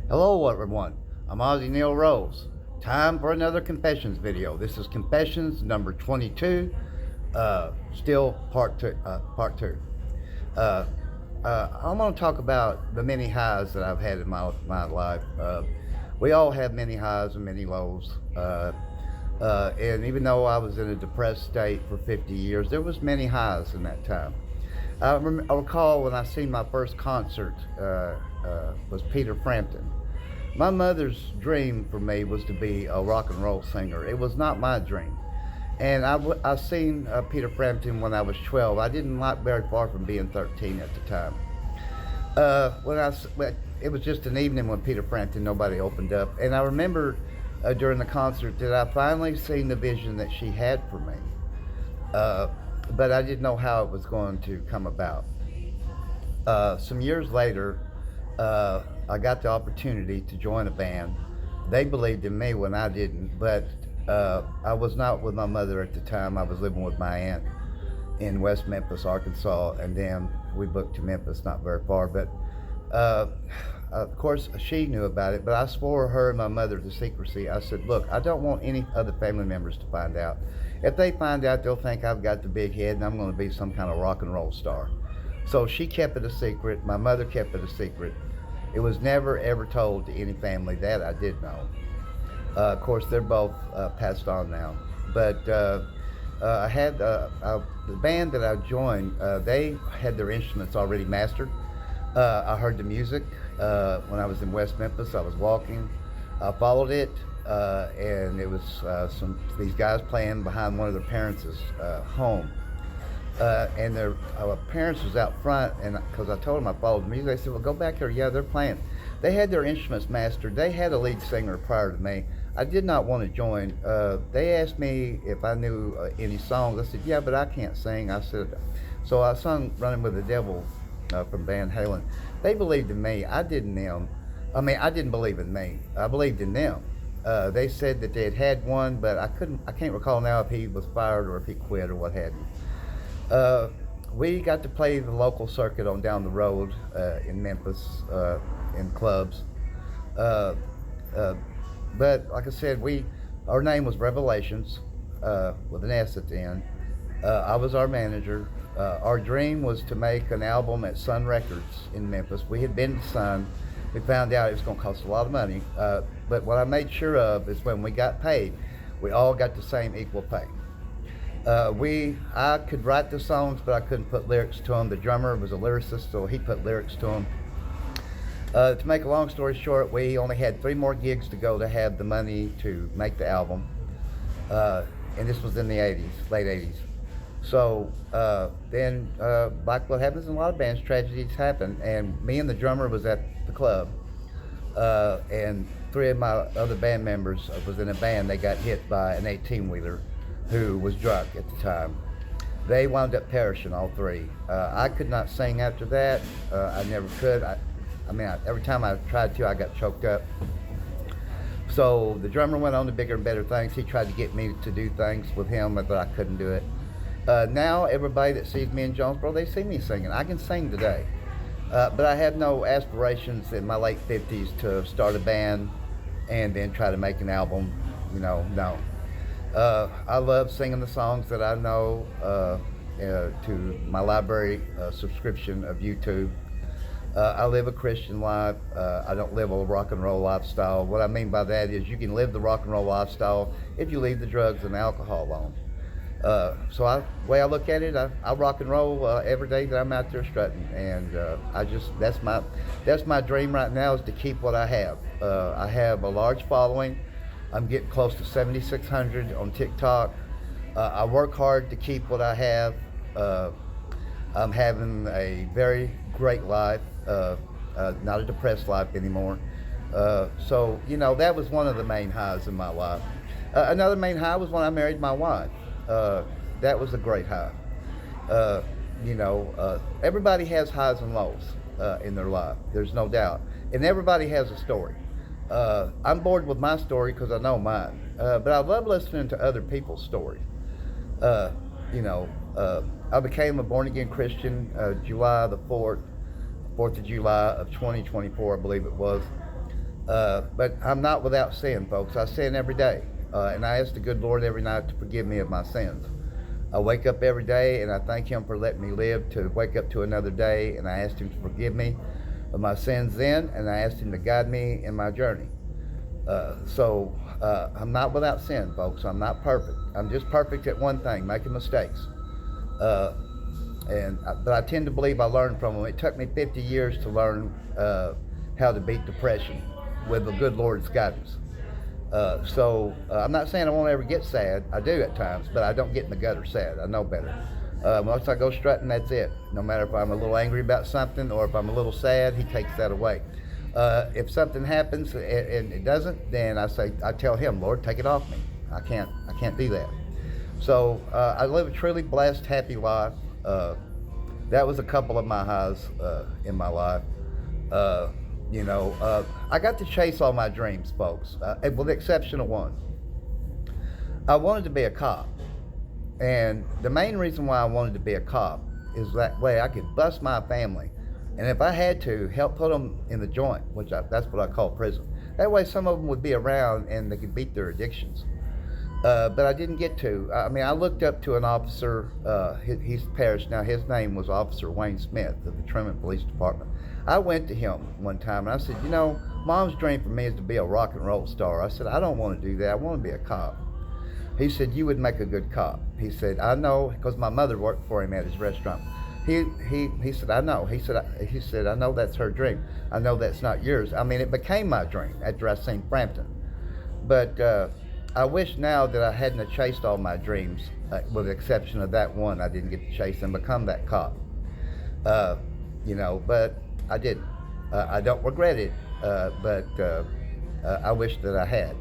Hello everyone, I'm Ozzy Neil Rose. Time for another confessions video. This is confessions number 22, still part two. Uh, I'm going to talk about the many highs that I've had in my life. We all have many highs and many lows. And even though I was in a depressed state for 50 years, there was many highs in that time. I recall when I seen my first concert was Peter Frampton. My mother's dream for me was to be a rock and roll singer. It was not my dream. And I seen Peter Frampton when I was 12. I didn't like very far from being 13 at the time. It was just an evening when Peter Frampton, nobody opened up. And I remember during the concert that I finally seen the vision that she had for me. But I didn't know how it was going to come about. Some years later, I got the opportunity to join a band. They believed in me when I didn't, but I was not with my mother at the time. I was living with my aunt in West Memphis, Arkansas, and then we booked to Memphis, not very far. But of course, she knew about it, but I swore her and my mother to secrecy. I said, look, I don't want any other family members to find out. If they find out, they'll think I've got the big head and I'm going to be some kind of rock and roll star. So she kept it a secret. My mother kept it a secret. It was never ever told to any family. That I did know. Of course, they're both passed on now. But I had the band that I joined. They had their instruments already mastered. I heard the music when I was in West Memphis. I was walking. I followed it, and it was these guys playing behind one of their parents' home. And their parents was out front, and because I told them I followed the music, they said, well, go back there. Yeah, they're playing. They had their instruments mastered. They had a lead singer prior to me. I did not want to join. They asked me if I knew any songs. I said, yeah, but I can't sing. I said, so I sung Running with the Devil from Van Halen. They believed in me. I didn't them. I didn't believe in me. I believed in them. They said that they had one, but I can't recall now if he was fired or if he quit or what have you. We got to play the local circuit on down the road in Memphis in clubs. But like I said, our name was Revelations with an S at the end. I was our manager. Our dream was to make an album at Sun Records in Memphis. We had been to Sun. We found out it was going to cost a lot of money. But what I made sure of is when we got paid, we all got the same equal pay. I could write the songs, but I couldn't put lyrics to them. The drummer was a lyricist, so he put lyrics to them. To make a long story short, we only had 3 more gigs to go to have the money to make the album. And this was in the 80s, late 80s. So then, like what happens in a lot of bands, tragedies happen. And me and the drummer was at the club, and 3 of my other band members was in a band. They got hit by an 18-wheeler who was drunk at the time. They wound up perishing, all 3. I could not sing after that. I never could. Every time I tried to, I got choked up. So the drummer went on to bigger and better things. He tried to get me to do things with him, but I couldn't do it. Now everybody that sees me in Jonesboro, they see me singing. I can sing today. But I have no aspirations in my late 50s to start a band and then try to make an album. No. I love singing the songs that I know to my library subscription of YouTube. I live a Christian life. I don't live a rock and roll lifestyle. What I mean by that is you can live the rock and roll lifestyle if you leave the drugs and alcohol alone. The way I look at it, I rock and roll every day that I'm out there strutting, and that's my dream right now, is to keep what I have. I have a large following. I'm getting close to 7,600 on TikTok. I work hard to keep what I have. I'm having a very great life, not a depressed life anymore. So that was one of the main highs in my life. Another main high was when I married my wife. That was a great high. Everybody has highs and lows in their life. There's no doubt. And everybody has a story. I'm bored with my story because I know mine. But I love listening to other people's stories. I became a born-again Christian July the 4th of July of 2024, I believe it was. But I'm not without sin, folks. I sin every day. And I ask the good Lord every night to forgive me of my sins. I wake up every day and I thank Him for letting me live to wake up to another day. And I ask Him to forgive me of my sins then, and I ask Him to guide me in my journey. So I'm not without sin, folks. I'm not perfect. I'm just perfect at one thing, making mistakes. But I tend to believe I learned from them. It took me 50 years to learn how to beat depression with the good Lord's guidance. I'm not saying I won't ever get sad. I do at times, but I don't get in the gutter sad. I know better. Once I go strutting, that's it. No matter if I'm a little angry about something or if I'm a little sad, He takes that away. If something happens and it doesn't, then I tell Him, Lord, take it off me. I can't do that. So I live a truly blessed, happy life. That was a couple of my highs in my life. I got to chase all my dreams, folks, with the exception of one. I wanted to be a cop. And the main reason why I wanted to be a cop is that way I could bust my family. And if I had to, help put them in the joint, that's what I call prison. That way some of them would be around and they could beat their addictions. But I didn't get to. I looked up to an officer, he's perished now. His name was Officer Wayne Smith of the Truman Police Department. I went to him one time and I said, Mom's dream for me is to be a rock and roll star. I said, I don't want to do that. I want to be a cop. He said, you would make a good cop. He said, I know, because my mother worked for him at his restaurant. He said, I know. He said, I know that's her dream. I know that's not yours. It became my dream after I seen Frampton. But I wish now that I hadn't have chased all my dreams, with the exception of that one. I didn't get to chase and become that cop. But I didn't. I don't regret it, but I wish that I had,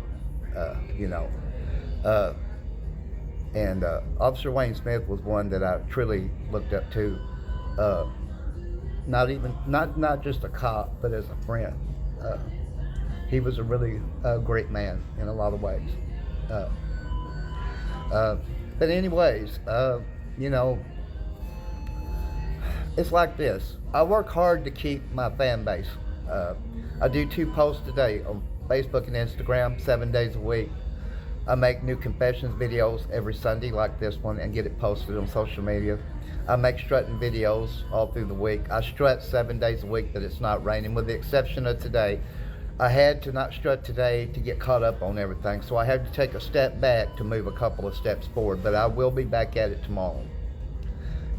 And Officer Wayne Smith was one that I truly looked up to, not just a cop, but as a friend. He was a really great man in a lot of ways. But anyways, it's like this. I work hard to keep my fan base. I do 2 posts a day on Facebook and Instagram, 7 days a week. I make new confessions videos every Sunday like this one and get it posted on social media. I make strutting videos all through the week. I strut 7 days a week that it's not raining, with the exception of today. I had to not strut today to get caught up on everything, so I had to take a step back to move a couple of steps forward, but I will be back at it tomorrow.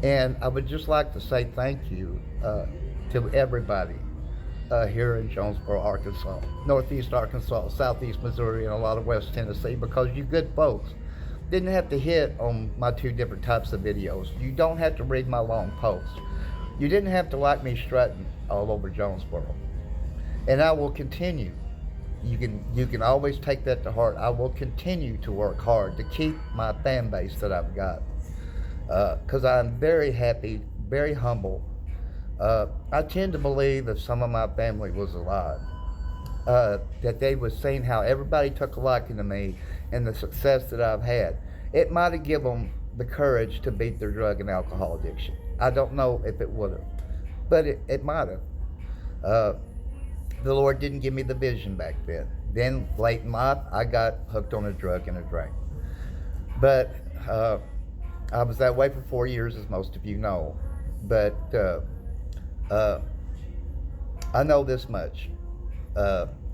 And I would just like to say thank you to everybody here in Jonesboro, Arkansas, Northeast Arkansas, Southeast Missouri, and a lot of West Tennessee, because you good folks didn't have to hit on my 2 different types of videos. You don't have to read my long posts. You didn't have to like me strutting all over Jonesboro. And I will continue. You can always take that to heart. I will continue to work hard to keep my fan base that I've got. Because I'm very happy, very humble. I tend to believe if some of my family was alive, that they would see how everybody took a liking to me and the success that I've had. It might have given them the courage to beat their drug and alcohol addiction. I don't know if it would have, but it might have. The Lord didn't give me the vision back then. Then late in life, I got hooked on a drug and a drink. But I was that way for 4 years, as most of you know. But I know this much.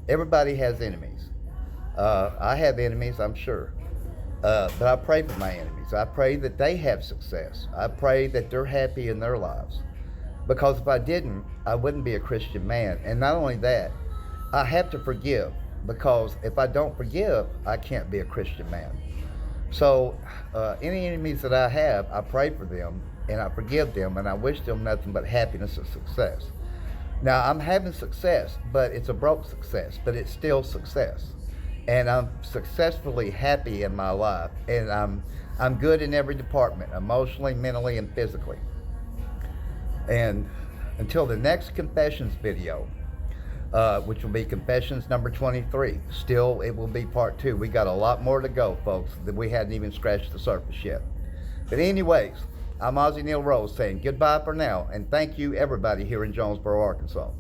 Everybody has enemies. I have enemies, I'm sure. But I pray for my enemies. I pray that they have success. I pray that they're happy in their lives. Because if I didn't, I wouldn't be a Christian man. And not only that, I have to forgive. Because if I don't forgive, I can't be a Christian man. So any enemies that I have, I pray for them and I forgive them and I wish them nothing but happiness and success. Now I'm having success, but it's a broke success, but it's still success. And I'm successfully happy in my life, and I'm good in every department, emotionally, mentally, and physically. And until the next confessions video, which will be confessions number 23. Still, it will be part 2. We got a lot more to go, folks, that we hadn't even scratched the surface yet. But anyways, I'm Ozzy Neil Rose saying goodbye for now, and thank you everybody here in Jonesboro, Arkansas.